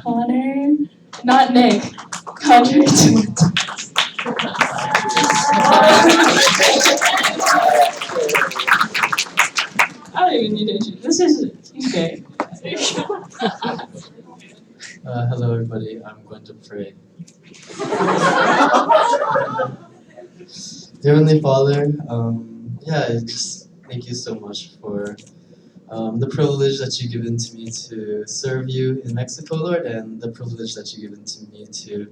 Connor, not Nick, contrary to I don't even need to introduce. This is he's gay. Hello everybody, I'm going to pray. Dear Heavenly Father, just thank you so much for the privilege that you've given to me to serve you in Mexico, Lord, and the privilege that you've given to me to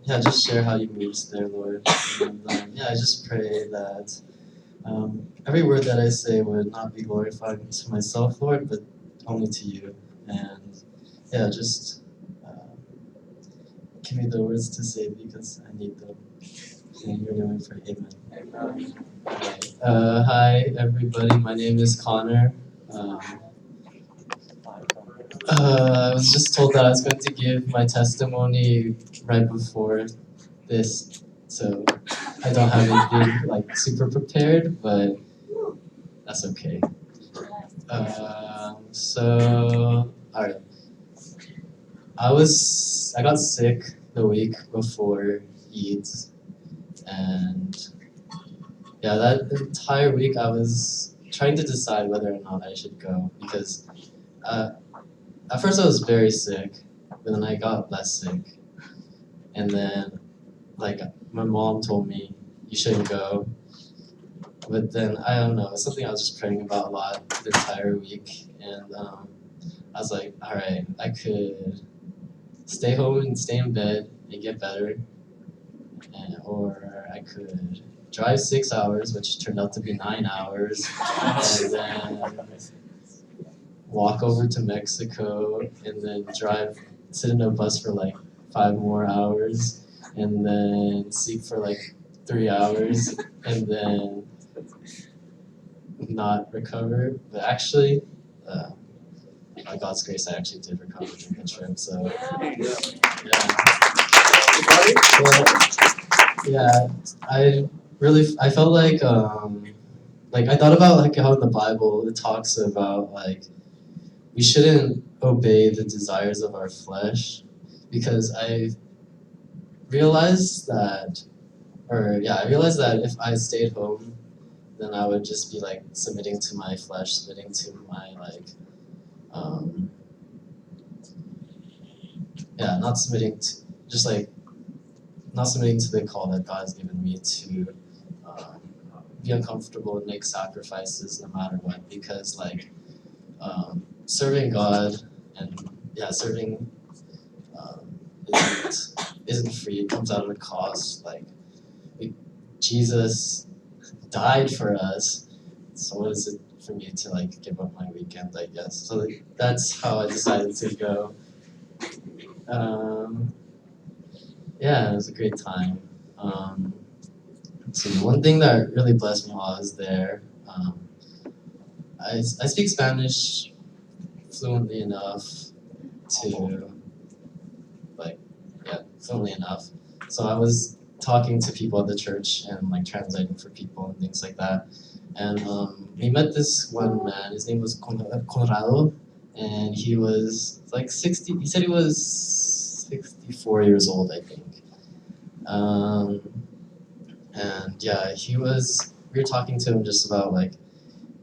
just share how you moved there, Lord. And I just pray that every word that I say would not be glorifying to myself, Lord, but only to you. And just give me the words to say because I need them. In your name, for amen. Hi everybody, my name is Connor. I was just told that I was going to give my testimony right before this, so I don't have anything like super prepared, but that's okay. Alright. I got sick the week before EADS, and that entire week I was trying to decide whether or not I should go because at first I was very sick, but then I got less sick, and then my mom told me you shouldn't go, but then I don't know, it's something I was just praying about a lot the entire week, and I was like, all right, I could stay home and stay in bed and get better, or I could drive 6 hours, which turned out to be 9 hours, and then walk over to Mexico, and then sit in a bus for like 5 more hours, and then sleep for like 3 hours, and then not recover. But actually, by God's grace, I actually did recover during the trip. So I felt like I thought about like how in the Bible it talks about like we shouldn't obey the desires of our flesh, because I realized that if I stayed home, then I would just be like submitting to my flesh, submitting to my not submitting to not submitting to the call that God has given me to be uncomfortable and make sacrifices no matter what, because serving God and serving isn't free. It comes out of a cost. Jesus died for us, so what is it for me to give up my weekend, I guess? So that's how I decided to go. It was a great time. So one thing that really blessed me while I was there, I speak Spanish fluently enough fluently enough. So I was talking to people at the church and translating for people and things like that. And we met this one man. His name was Conrado, and he was 60. He said he was 64 years old, I think. We were talking to him just about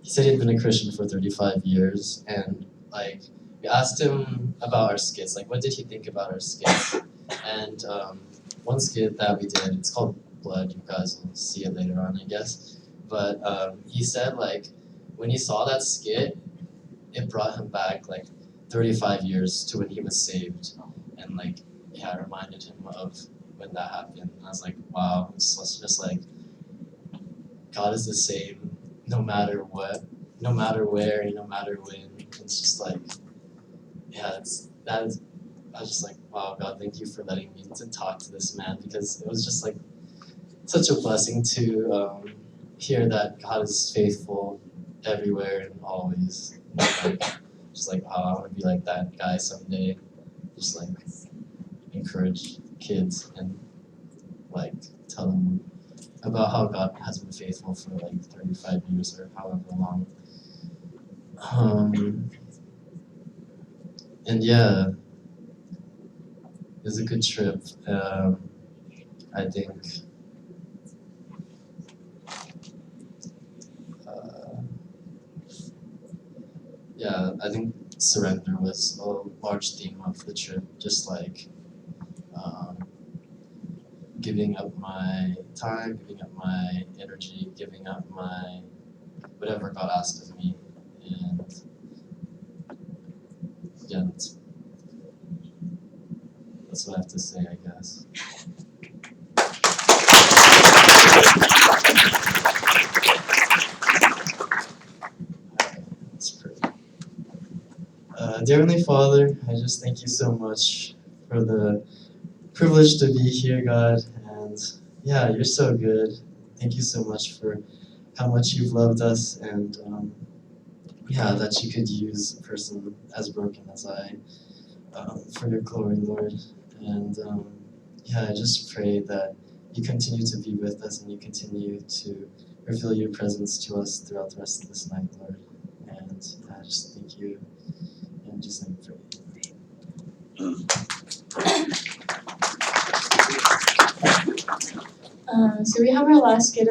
he said he'd been a Christian for 35 years, and we asked him about our skits, what did he think about our skits? And one skit that we did, it's called Blood. You guys will see it later on, I guess. But he said when he saw that skit, it brought him back 35 years to when he was saved, and it reminded him of when that happened. And I was like, wow, it's just God is the same no matter what, no matter where, no matter when. It's just I was just like, wow, God, thank you for letting me to talk to this man, because it was just such a blessing to hear that God is faithful everywhere and always. Just wow, I want to be like that guy someday. Just encourage kids and tell them about how God has been faithful for 35 years or however long. was a good trip. I think I think surrender was a large theme of the trip. Just like giving up my time, giving up my energy, giving up my whatever God asked of me, and yeah, that's what I have to say, I guess. Let's pray. Dear Heavenly Father, I just thank you so much for the privilege to be here, God, and yeah, you're so good. Thank you so much for how much you've loved us, and yeah, that you could use a person as broken as I for your glory, Lord. And yeah, I just pray that you continue to be with us and you continue to reveal your presence to us throughout the rest of this night, Lord. And I just thank you and just let me pray. So we have our last skit